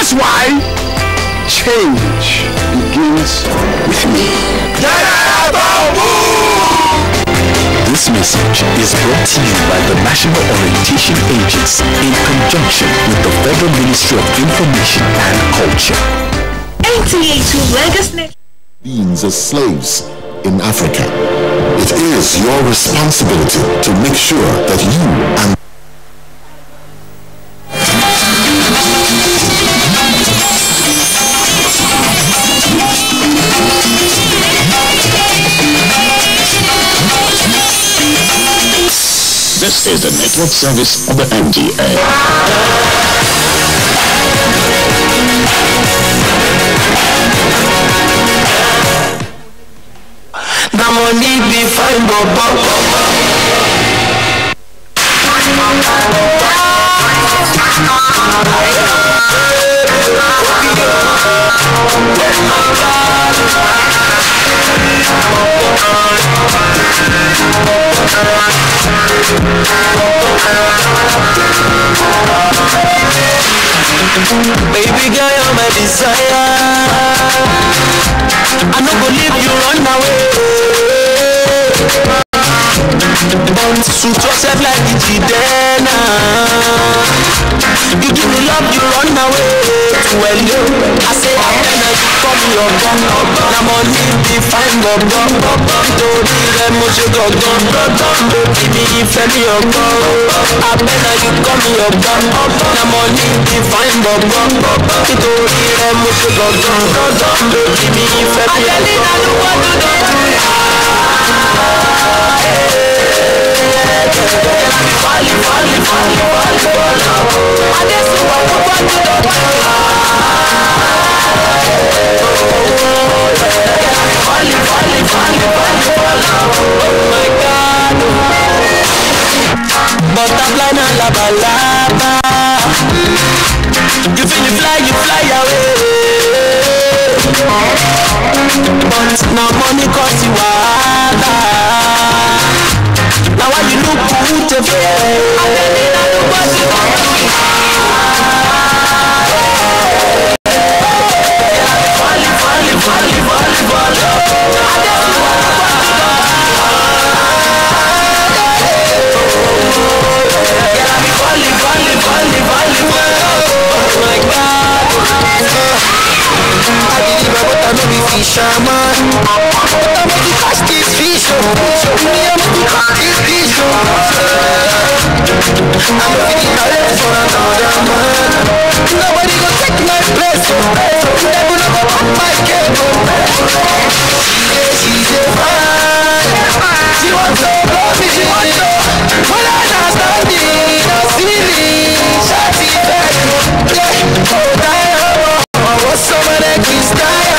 That's why change begins with me. This message is brought to you by the National Orientation Agency in conjunction with the Federal Ministry of Information and Culture. NTA2Lagos beings as slaves in Africa. It is your responsibility to make sure that you and This is the network service of the NTA. The money be fine, baby girl, you're my desire. I don't believe you run away. Don't suit yourself like it's Idena. You give me love, you run away. Well, you, I say I you call me your gun. I'm on be fine, don't be them much you go gun. Give me if your gun. I you call me your gun. I'm on be fine, don't be them much you go gun. Give me if I know what to do. Butterfly na laba laba. You feel you fly away. But now money cost you wahala. Now why you look good to be? Fisherman, but I'm going to catch this fish. I'm going to catch this fish. I'm feeling alright for another man. Nobody gonna take my place. They will not go back my cable. She's a man. She wants to love me. She wants to. When I understand it, I'm silly. Shawty back. Yeah, oh, die. Oh, someone that can style.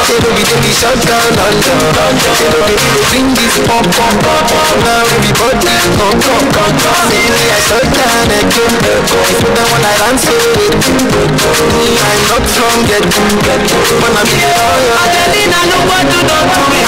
Baby, shut down London. Bring this pop. Now everybody come. See me, I shut down again. If you don't want I answer it, I'm not from get. When I'm here, I know what to do to me.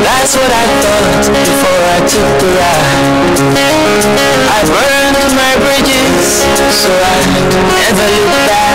That's what I thought before I took the ride. I burned my bridges, so I never look back.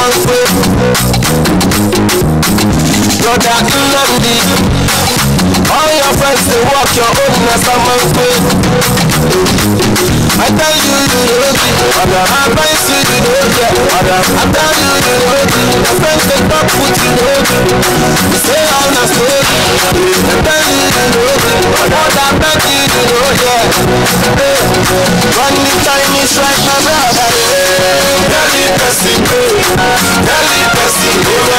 someone's way. Brother, all your friends, they walk your own in someone's way. I tell you, you know it. I advise you, you know it. I tell you, you know it. Your friends, they talk with you, know it. You say all the story. I tell you, you know it. What I beg you, you know it. When the time is right, my brother. Tell the person, tell the person, tell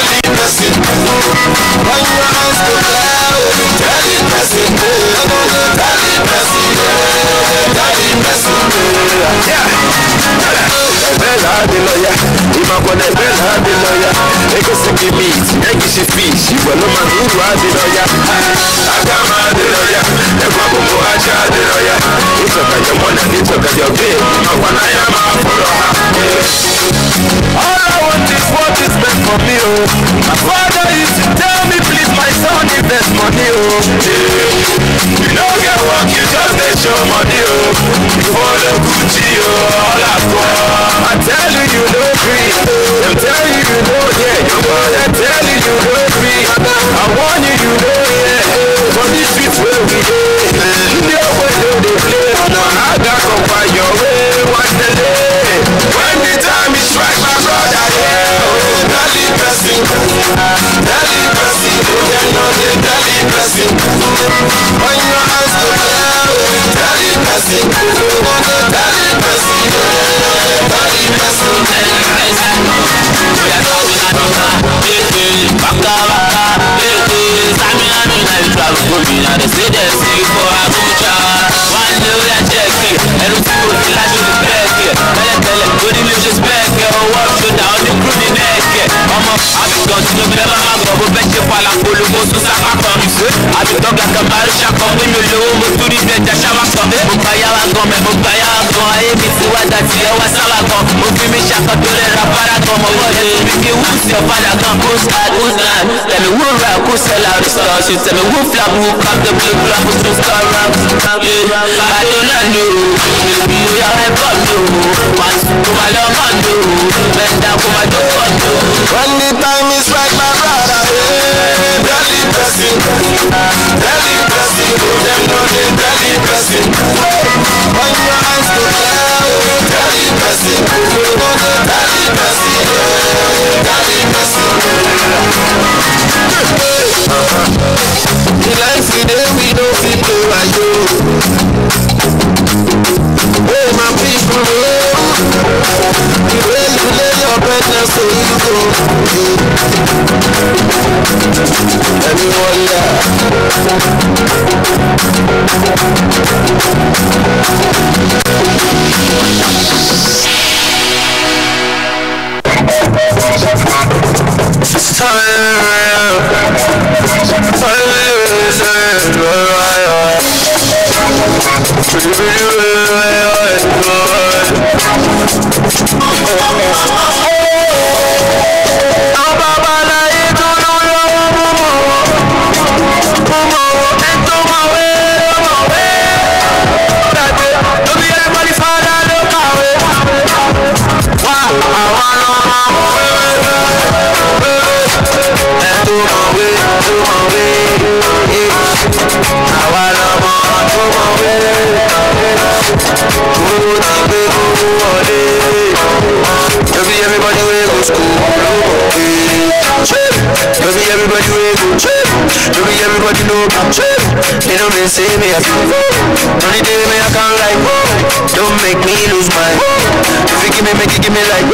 the person. When your eyes go down, tell the person, tell the person. Bella the lawyer, Imagine Bella the lawyer. They go sick meat, they get she fish. You will not do the lawyer. Agama the lawyer, the Babu Aja the lawyer. You took your money, you took your pay. I am a follower. All I want is what is meant for me. My father used to tell me, please, my son, invest money. You don't get work, you just get show money. You follow Gucci, all I want. I tell you, you know free. I'm telling you, you know, yeah. I tell you, you know free. I want you, you know, yeah. For these streets where we go, you know where they play. I got to find your way. What's the day? When the time is right, my brother, yeah. Dali blessing, Dali blessing. You know the Dali blessing. When your hands go down, Dali blessing. You know the Dali blessing. Dali blessing. They say they sing for Abuja. One day we are checking. And we will be like you back here. Tell it, good news is back here. Walk you down the crew in neck. I've been gone to the middle of my go back to Palapolo. Go to Saka. I've been talking like a Marisha. Come with me low. Go to the bed. Shama come. Mukaya gome. Mukaya gome. I miss what that you was all along. Mukimi Shaka to the Rapara. Come over here. Miki who's your father? Come who's that? Who's that? Tell me who rock. Who's sell out the stars? You tell me who flap. Who come the blue flap. Who's the star rock? I don't know. You are a god. Once to my love and do. Bend down for my door. When the time is right, my brother, Dali blessing, Dali blessing, them know the Dali blessing. When your eyes go down, Dali blessing, you know the Dali blessing, Dali blessing. The life we do, we don't feel to like you. Hey, my people, the way you lay your bed now, so you go. Everyone there. It's everybody will go school. Maybe everybody will go trip. Maybe everybody know I'm trip. They don't even say me as you. Only day me I can't like. Don't make me lose my. If you give me, make it give me like.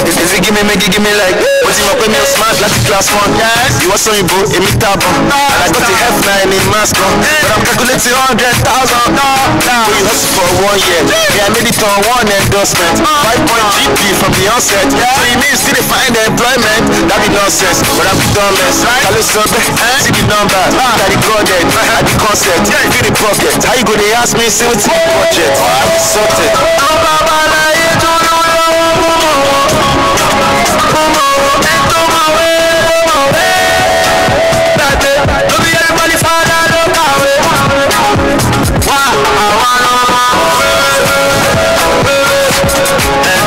If you give me, make it give me like. But you up with me smart like the class one. Yes. You want some you go in me tab. And I got the F9 in mask on. But I'm calculating 100,000. So you hustle for 1 year. Yeah, I made it on 1 endorsement. 5 point GP from the onset. So you mean still find the employment? That be nonsense. But I'm dumbless. I listen, see the numbers. That the project, at the concept. Feel the pocket. How you go to ask me, see what's the budget? I'm sorted.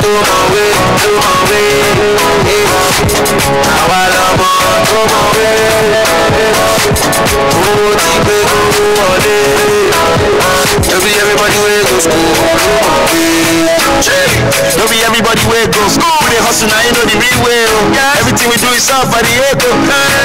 Do my way. Don't be everybody where go school. Don't be everybody where go school. We dey hustle now, you know the real way. Everything we do is all for the ego.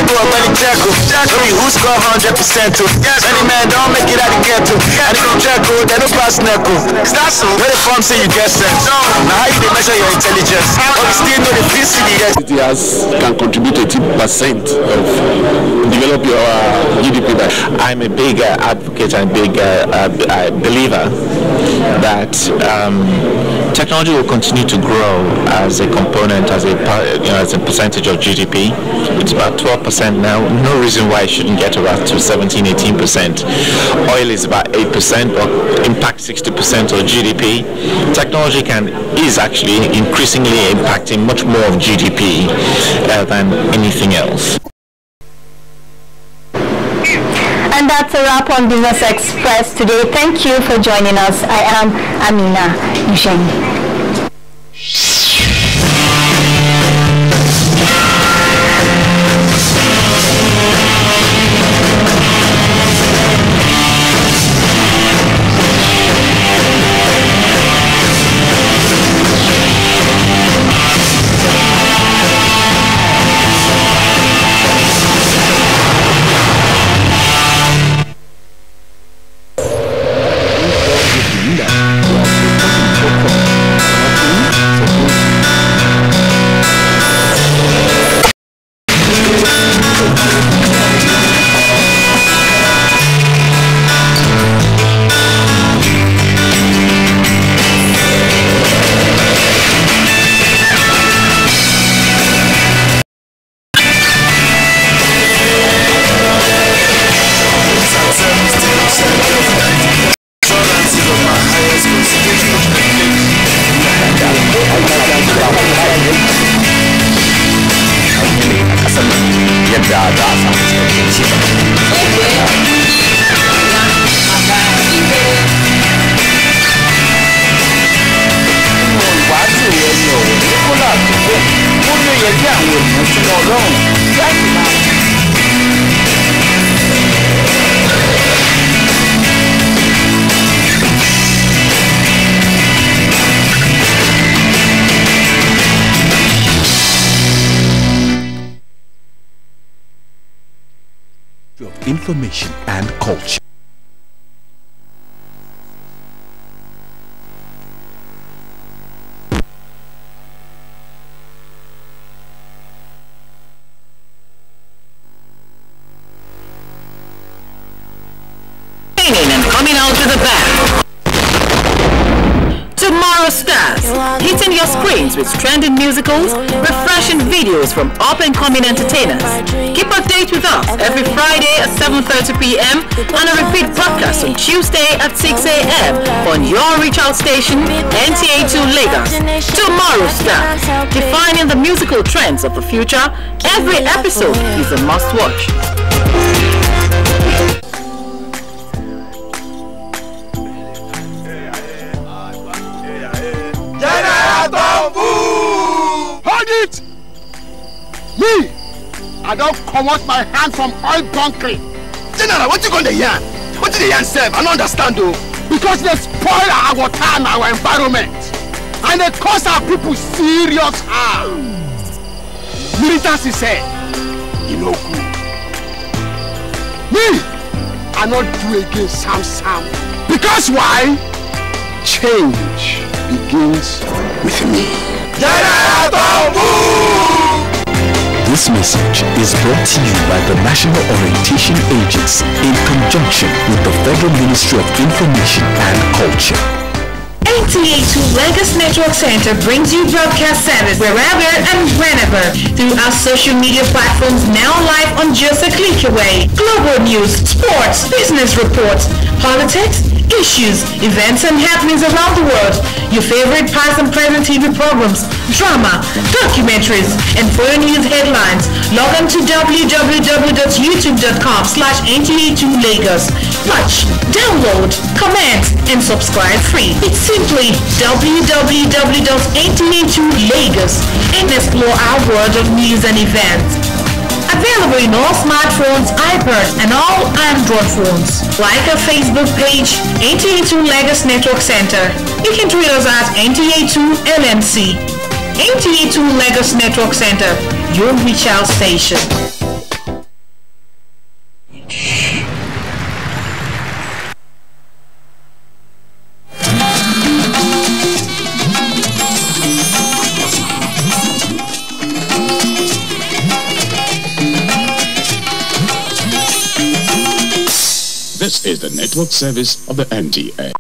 Go up on the jackal. Don't be who score 100%. Any man don't make it out the ghetto. And if you jackal, they don't pass knuckle. That's so. Where the form say you get sense. Now how you dey measure your intelligence? But we still know the PCD. Can contribute 80% of develop your GDP. I'm a big advocate and big believer that technology will continue to grow as a component, as a percentage of GDP. It's about 12% now. No reason why it shouldn't get around to 17-18%. Oil is about 8%, but impact 60% of GDP. Technology is actually increasingly impacting much more of GDP than anything else. And that's a wrap on Business Express today. Thank you for joining us. I am Amina Nushenyi. Of information and culture. And coming out with a bang. Tomorrow stars, hitting your screens with trending musicals, refreshing videos from up-and-coming entertainers. Keep updated with us every Friday at 7:30 p.m. and a repeat broadcast on Tuesday at 6 a.m. on your reach-out station, NTA2Lagos. Tomorrow stars, defining the musical trends of the future. Every episode is a must-watch. Hold it! Me! I don't come out my hand from oil bunkering. General, what you gonna yarn? What did the yarn say? I don't understand though. Because they spoil our water and our environment. And they cause our people serious harm. Militants said, you know good. Me! I not do again Sam. Because why? Change begins with me. This message is brought to you by the National Orientation Agency in conjunction with the Federal Ministry of Information and Culture. NTA2Lagos Network Center brings you broadcast service wherever and whenever through our social media platforms, now live on just a click away. Global news, sports, business reports, politics, issues, events and happenings around the world, your favorite past and present TV programs, drama, documentaries, and foreign news headlines. Log on to www.youtube.com/NTA2Lagos. Watch, download, comment, and subscribe free. It's simply www.NTA2Lagos and explore our world of news and events. Available in all smartphones, iPads, and all Android phones. Like our Facebook page, NTA2Lagos Network Center. You can tweet us at NTA2LMC. NTA2Lagos Network Center, your reach out station. This is the network service of the NTA.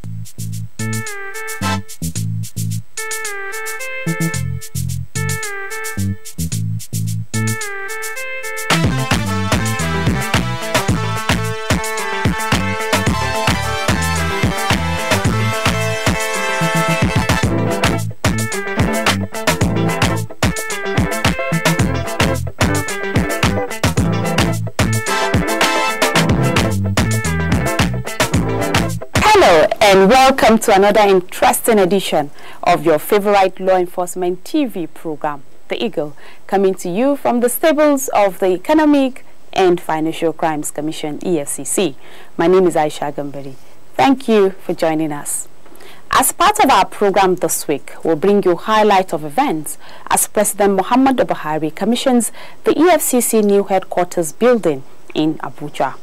And welcome to another interesting edition of your favorite law enforcement TV program, The Eagle, coming to you from the stables of the Economic and Financial Crimes Commission, EFCC. My name is Aisha Gambari. Thank you for joining us. As part of our program this week, we'll bring you highlights of events as President Muhammadu Buhari commissions the EFCC new headquarters building in Abuja.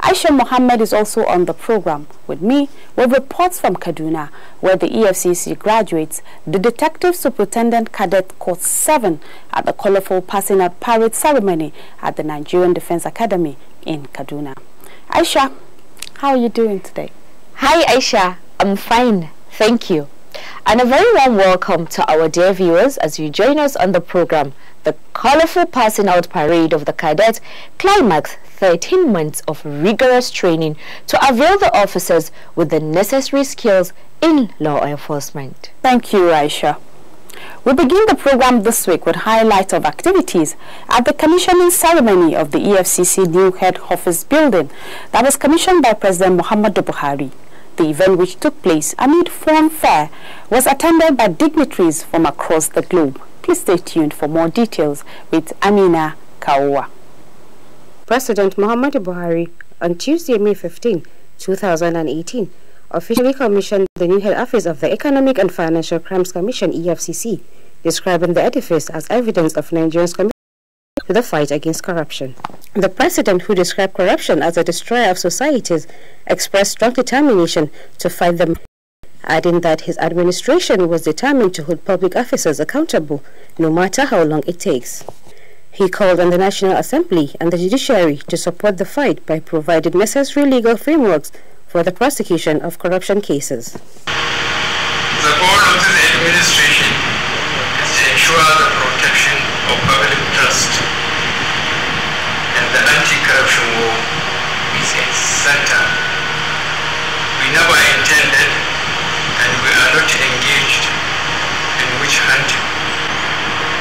Aisha Mohammed is also on the program with me with reports from Kaduna, where the EFCC graduates the Detective Superintendent Cadet Course 7 at the colorful passing out parade ceremony at the Nigerian Defense Academy in Kaduna. Aisha, how are you doing today? Hi Aisha, I'm fine, thank you. And a very warm welcome to our dear viewers as you join us on the program. The colorful passing out parade of the cadets climax 13 months of rigorous training to avail the officers with the necessary skills in law enforcement. Thank you, Aisha. We begin the program this week with highlights of activities at the commissioning ceremony of the EFCC new head office building that was commissioned by President Muhammadu Buhari. The event, which took place amid fanfare, was attended by dignitaries from across the globe. Please stay tuned for more details with Amina Kaoua. President Muhammadu Buhari, on Tuesday, May 15, 2018, officially commissioned the new head office of the Economic and Financial Crimes Commission, EFCC, describing the edifice as evidence of Nigeria's commitment to the fight against corruption. The president, who described corruption as a destroyer of societies, expressed strong determination to fight them, adding that his administration was determined to hold public officers accountable, no matter how long it takes. He called on the National Assembly and the judiciary to support the fight by providing necessary legal frameworks for the prosecution of corruption cases. The goal of this administration is to ensure the protection of public trust, and the anti-corruption war is its center. We never intended, and we are not engaged in witch hunting,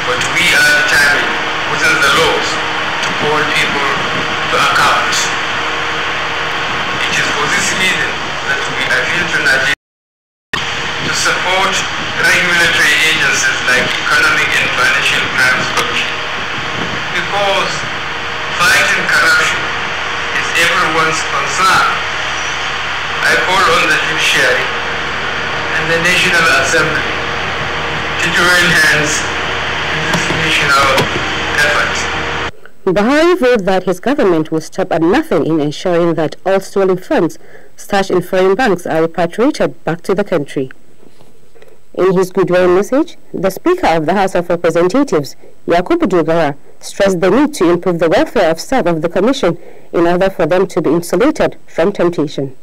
but we are determined within the laws to hold people to account. It is for this reason that we appeal to Nigeria to support regulatory agencies like Economic and Financial Crimes Commission, because fighting corruption is everyone's concern. I call on the judiciary and the National Assembly to join hands in this national effort. Buhari vowed that his government will stop at nothing in ensuring that all stolen funds stashed in foreign banks are repatriated back to the country. In his goodwill message, the Speaker of the House of Representatives, Yakubu Dogara, stressed the need to improve the welfare of staff of the Commission in order for them to be insulated from temptation.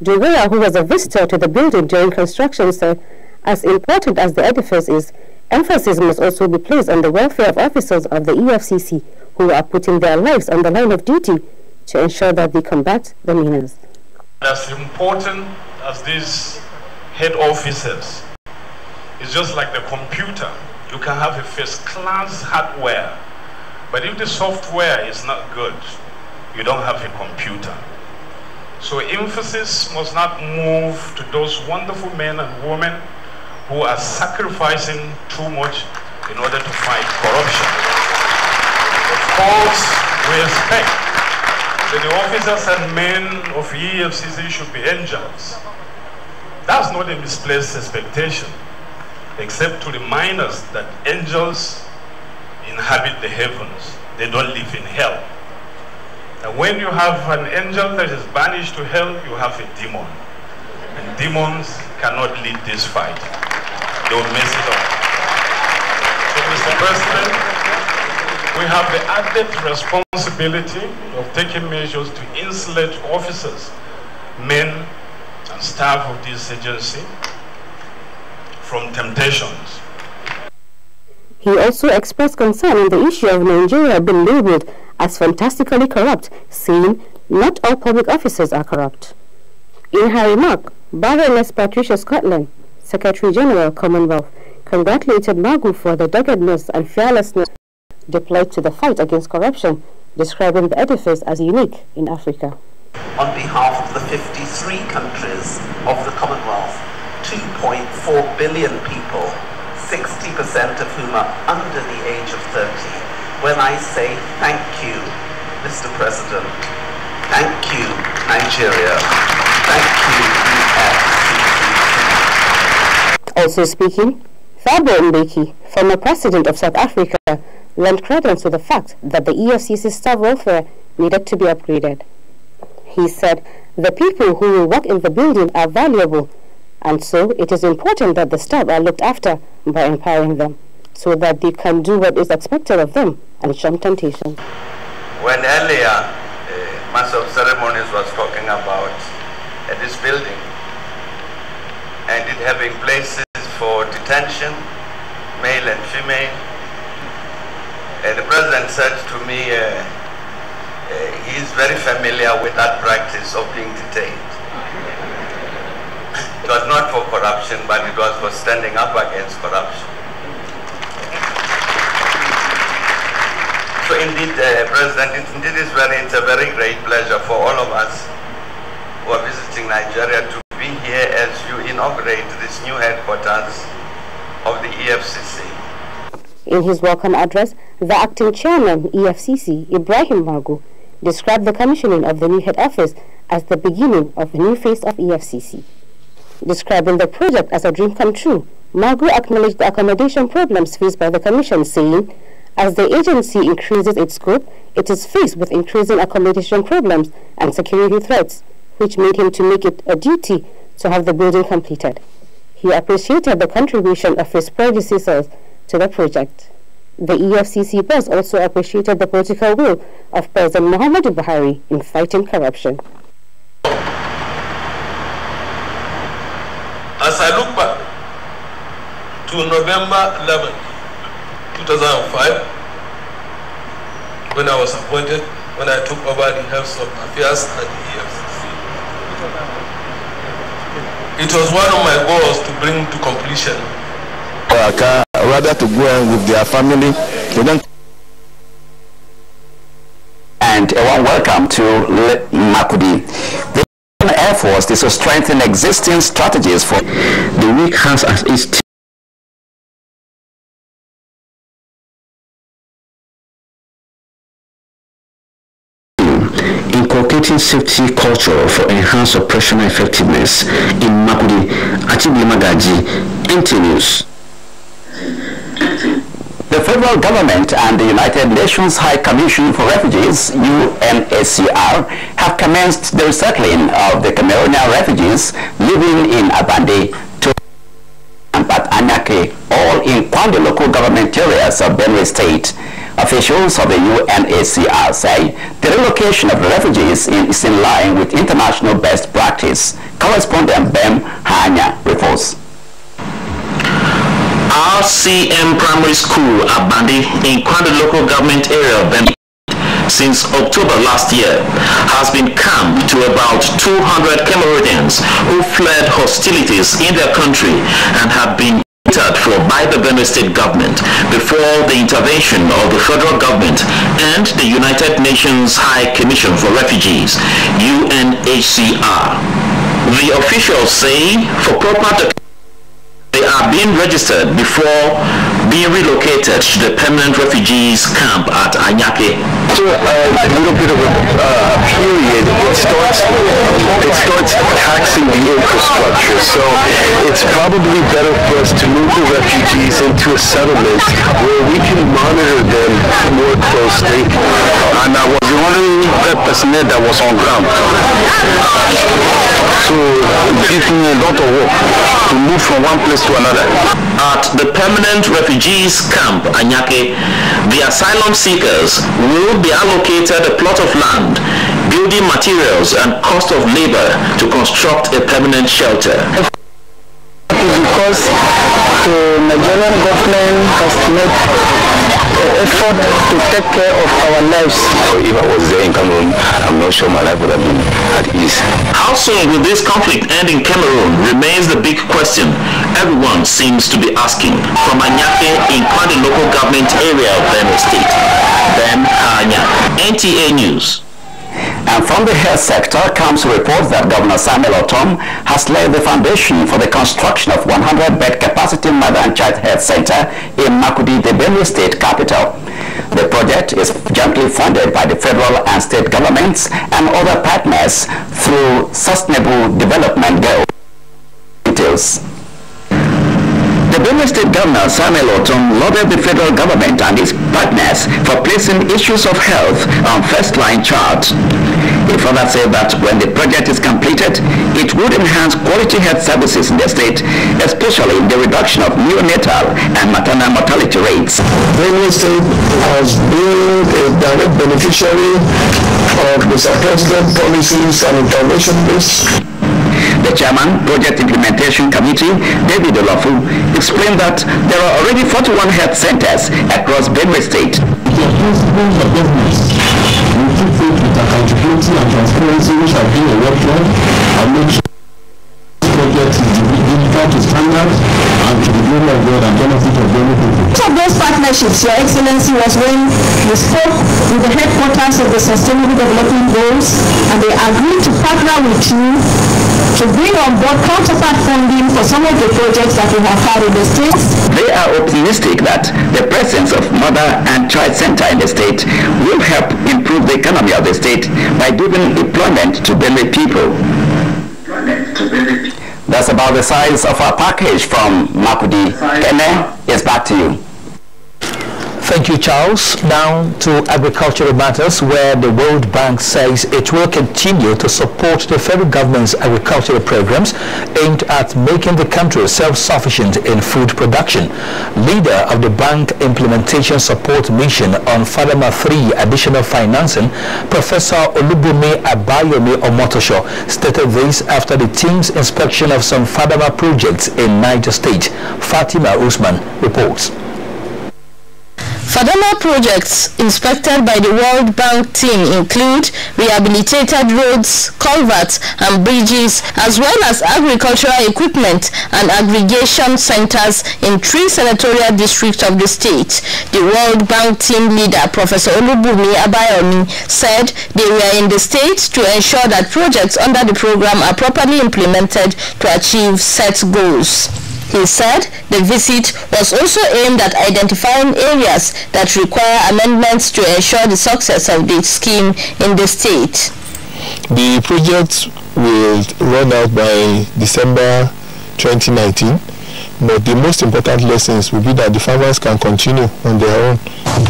Dogara, who was a visitor to the building during construction, said, as important as the edifice is, emphasis must also be placed on the welfare of officers of the EFCC who are putting their lives on the line of duty to ensure that they combat the menace. As important as these head officers, it's just like the computer. You can have a first-class hardware, but if the software is not good, you don't have a computer. So emphasis must not move to those wonderful men and women who are sacrificing too much in order to fight corruption. But course, we expect that the officers and men of EFCC should be angels. That's not a misplaced expectation, except to remind us that angels inhabit the heavens. They don't live in hell. And when you have an angel that is banished to hell, you have a demon. And demons cannot lead this fight. They will mess it up. So, Mr. President, we have the added responsibility of taking measures to insulate officers, men, and staff of this agency from temptations. He also expressed concern on the issue of Nigeria being labeled as fantastically corrupt, saying not all public officers are corrupt. In her remark, Baroness Patricia Scotland, Secretary General, Commonwealth, congratulated Magu for the doggedness and fearlessness deployed to the fight against corruption, describing the edifice as unique in Africa. On behalf of the 53 countries of the Commonwealth, 2.4 billion people, 60% of whom are under the age of 30, when I say thank you, Mr. President, thank you, Nigeria, thank you, EFCC. Also speaking, Thabo Mbeki, former president of South Africa, lent credence to the fact that the EFCC staff welfare needed to be upgraded. He said the people who will work in the building are valuable, and so it is important that the staff are looked after by empowering them, so that they can do what is expected of them and shun temptation. When earlier Master of Ceremonies was talking about this building and it having places for detention, male and female, the President said to me he is very familiar with that practice of being detained. It was not for corruption, but it was for standing up against corruption. So indeed, President, it's a very great pleasure for all of us who are visiting Nigeria to be here as you inaugurate this new headquarters of the EFCC. In his welcome address, the acting chairman, EFCC, Ibrahim Magu, described the commissioning of the new head office as the beginning of a new phase of EFCC. Describing the project as a dream come true, Magu acknowledged the accommodation problems faced by the Commission, saying, as the agency increases its scope, it is faced with increasing accommodation problems and security threats, which made him to make it a duty to have the building completed. He appreciated the contribution of his predecessors to the project. The EFCC boss also appreciated the political will of President Muhammadu Buhari in fighting corruption. As I look back to November 11, 2005, when I was appointed, when I took over the health affairs at the EFCC, it was one of my goals to bring to completion. Rather to go with their family. And a warm welcome to Makudi. The Air Force is to strengthen existing strategies for the weak hands as its inculcating safety culture for enhanced operational effectiveness in Makudi. Atibilimagaji, NTA News. The federal government and the United Nations High Commission for Refugees, UNHCR, have commenced the resettling of the Cameroonian refugees living in Abande, and Anyake, all in Kwande local government areas of Benue State. Officials of the UNHCR say the relocation of the refugees is in line with international best practice. Correspondent Ben Hanya reports. RCM Primary School Abandi in Kwande local government area of Benue since October last year has been camp to about 200 Cameroonians who fled hostilities in their country and have been catered for by the Benue State government before the intervention of the federal government and the United Nations High Commission for Refugees, UNHCR. The officials say for proper they are being registered before being relocated to the permanent refugees camp at Anyake. So a little bit of a period, it starts taxing the infrastructure. So it's probably better for us to move the refugees into a settlement where we can monitor them more closely. And I was the only person there that was on ground. So it gives me a lot of work to move from one place to another. At the permanent refugees camp Anyake, the asylum seekers will be allocated a plot of land, building materials and cost of labor to construct a permanent shelter. Because the Nigerian government has made an effort to take care of our lives. So if I was there in Cameroon, I'm not sure my life would have been at ease. How soon will this conflict end in Cameroon remains the big question everyone seems to be asking. From Anyake in the local government area of Benue State, Ben Hanya, NTA News. And from the health sector comes a report that Governor Samuel Otom has laid the foundation for the construction of 100-bed capacity mother and child health center in Makurdi, the Benue State capital. The project is jointly funded by the federal and state governments and other partners through Sustainable Development Goals. The Benue State Governor Samuel Otom lauded the federal government and its partners for placing issues of health on first-line charge. He further said that when the project is completed, it would enhance quality health services in the state, especially the reduction of neonatal and maternal mortality rates. Benue State has been a direct beneficiary of the President policies and intervention-based. The chairman, Project Implementation Committee, David Olafu, explained that there are already 41 health centers across Benue State. The principles of government will keep faith with accountability and transparency, which have been a workload, and make sure this project is delivered to standards and to the glory of God and benefit of many people. One of those partnerships, Your Excellency, was when you spoke with the headquarters of the Sustainable Development Goals, and they agreed to partner with you to bring on board counterpart funding for some of the projects that we have had in the states. They are optimistic that the presence of mother and child center in the state will help improve the economy of the state by giving employment to Benue people. That's about the size of our package from Makurdi. Kene, it's back to you. Thank you, Charles. Now to agricultural matters, where the World Bank says it will continue to support the federal government's agricultural programs aimed at making the country self-sufficient in food production. Leader of the Bank Implementation Support Mission on FADAMA 3 additional financing, Professor Olubunmi Abayomi Omotosho, stated this after the team's inspection of some FADAMA projects in Niger State. Fatima Usman reports. FADAMA projects inspected by the World Bank team include rehabilitated roads, culverts and bridges, as well as agricultural equipment and aggregation centers in 3 senatorial districts of the state. The World Bank team leader, Professor Olubunmi Abayomi, said they were in the state to ensure that projects under the program are properly implemented to achieve set goals. He said the visit was also aimed at identifying areas that require amendments to ensure the success of the scheme in the state. The project will run out by December 2019, but the most important lessons will be that the farmers can continue on their own.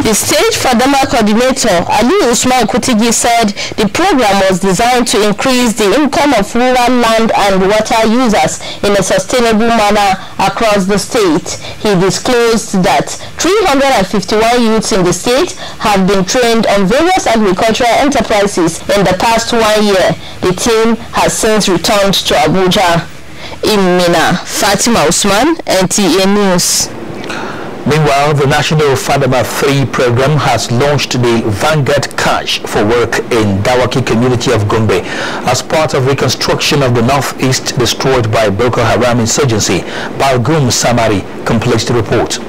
The state FADAMA coordinator, Ali Usman Kutigi, said the program was designed to increase the income of rural land and water users in a sustainable manner across the state. He disclosed that 351 youths in the state have been trained on various agricultural enterprises in the past 1 year. The team has since returned to Abuja. In Mina, Fatima Usman, NTA News. Meanwhile, the National FADAMA 3 program has launched the Vanguard Cash for Work in Dawaki community of Gombe as part of reconstruction of the northeast destroyed by Boko Haram insurgency. Balgum Samari completes the report.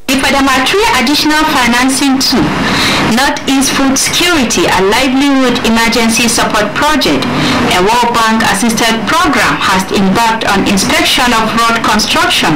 The FADAMA 3 additional financing tool Northeast Food Security and Livelihood Emergency Support Project, a World Bank assisted program, has embarked on inspection of road construction,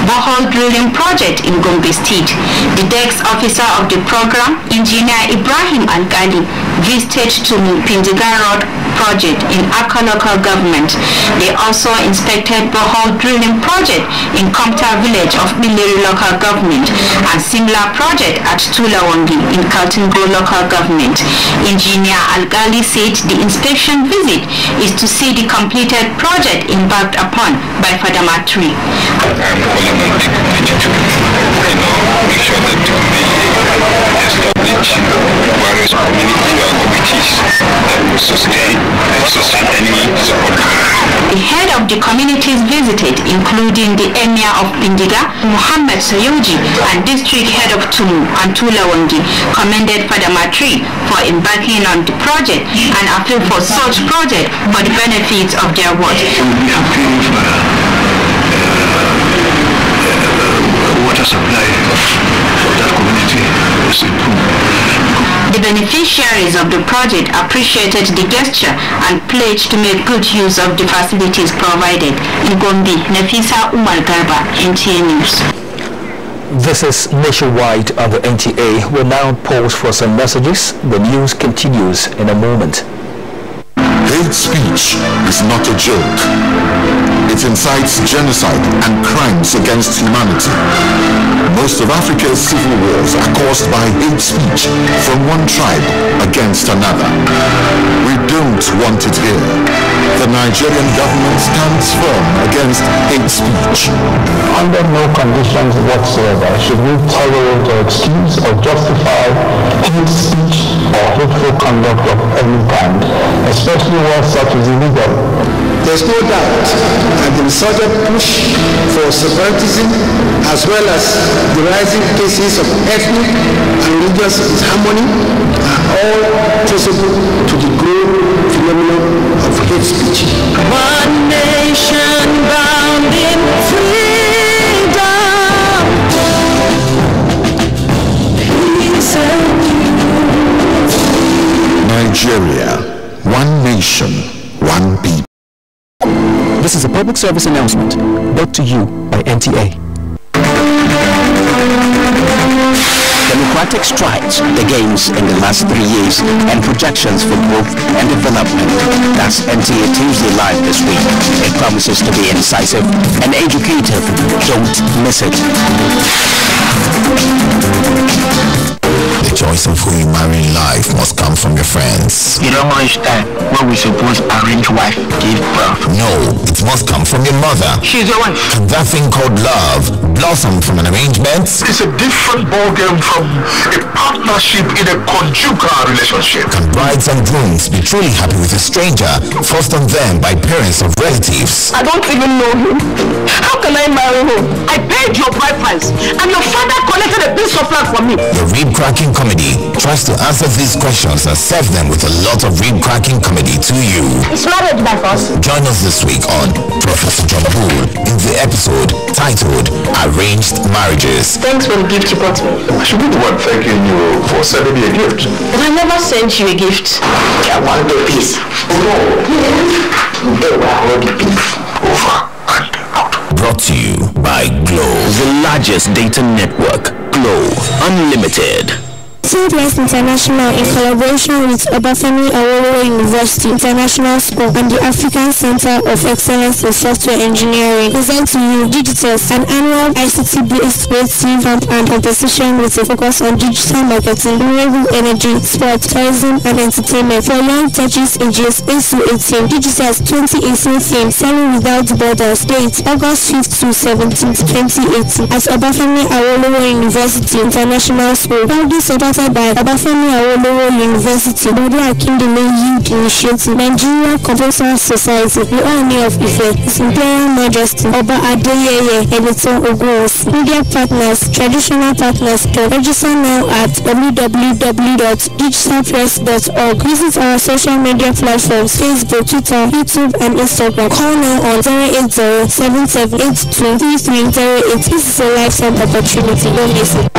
borehole drilling project in Gombe State. The desk officer of the program, Engineer Ibrahim Algali, visited to Pindiga Road project in Akka local government. They also inspected borehole drilling project in Komta village of Biliri local government and similar project at Tulawangi in Kaltungo local government. Engineer Algali said the inspection visit is to see the completed project embarked upon by Fadama 3. Make sure that we establish various community activities that will sustain any support. The head of the communities visited, including the Emir of Pindiga, Muhammad Sayoji, and district head of Tumu and Tulawangi, commended Fadama 3 for embarking on the project and appealed for such project for the benefits of their work. We have water supply for that community is improved. The beneficiaries of the project appreciated the gesture and pledged to make good use of the facilities provided. In Gombe, Nafisa Umar Garba, NTA News. This is Nationwide on the NTA. We'll now pause for some messages. The news continues in a moment. Hate speech is not a joke. It incites genocide and crimes against humanity. Most of Africa's civil wars are caused by hate speech from one tribe against another. We don't want it here. The Nigerian government stands firm against hate speech. Under no conditions whatsoever should we tolerate or excuse or justify hate speech or hateful conduct of any kind, especially where such is illegal. There's no doubt that the resurgent push for separatism as well as the rising cases of ethnic and religious disharmony are all traceable to the growing phenomenon of hate speech. One nation bound in freedom. Nigeria, one nation, one people. This is a public service announcement brought to you by NTA. Democratic strides, the gains in the last 3 years, and projections for growth and development. That's NTA2Lagos this week. It promises to be incisive and educative. Don't miss it. The choice of who you marry in life must come from your friends. You don't understand when we suppose arrange wife give birth. No, it must come from your mother. She's your wife. Can that thing called love blossom from an arrangement? It's a different ballgame from a partnership in a conjugal relationship. Can brides and grooms be truly happy with a stranger forced on them by parents or relatives? I don't even know him. How can I marry him? I paid your bride price and your father collected a piece of land from me. The rib-cracking comedy tries to answer these questions and serve them with a lot of rib-cracking comedy to you. Is marriage by force? Join us this week on Professor John Poole in the episode titled Arranged Marriages. Thanks for the gift you brought me. I should be the one thanking you for sending me a gift. But I never sent you a gift. I want the peace. No. They will hold the peace over and out. Brought to you by Glow, the largest data network. Glow Unlimited. CBS International, in collaboration with Obafemi Awolowo University International School and the African Center of Excellence in Software Engineering, present to you Digitals, an annual ICT-based creative camp and competition with a focus on digital marketing, renewable energy, sport, tourism, and entertainment for young techies ages 8 to 18. Digitals 2018 theme, Selling Without Borders. Date August 5th to 17th, 2018 at Obafemi Awolowo University International School. Proudly supported by Obafemi Awolowo University, Bode Akindele Youth Initiative, Nigeria Composer Society, the Army of Ife, His Imperial Majesty, Oba Adeyeye, Editor Ogunwusi. Media partners, traditional partners, can register now at www.digitalpress.org. Visit our social media platforms, Facebook, Twitter, YouTube, and Instagram. Call now on 080-7782-3308. This is a lifetime opportunity. Don't miss it.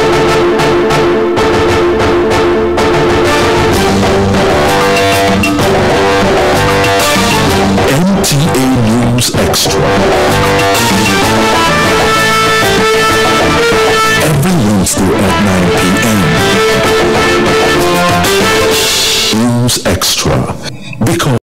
at 9 p.m. News Extra. Because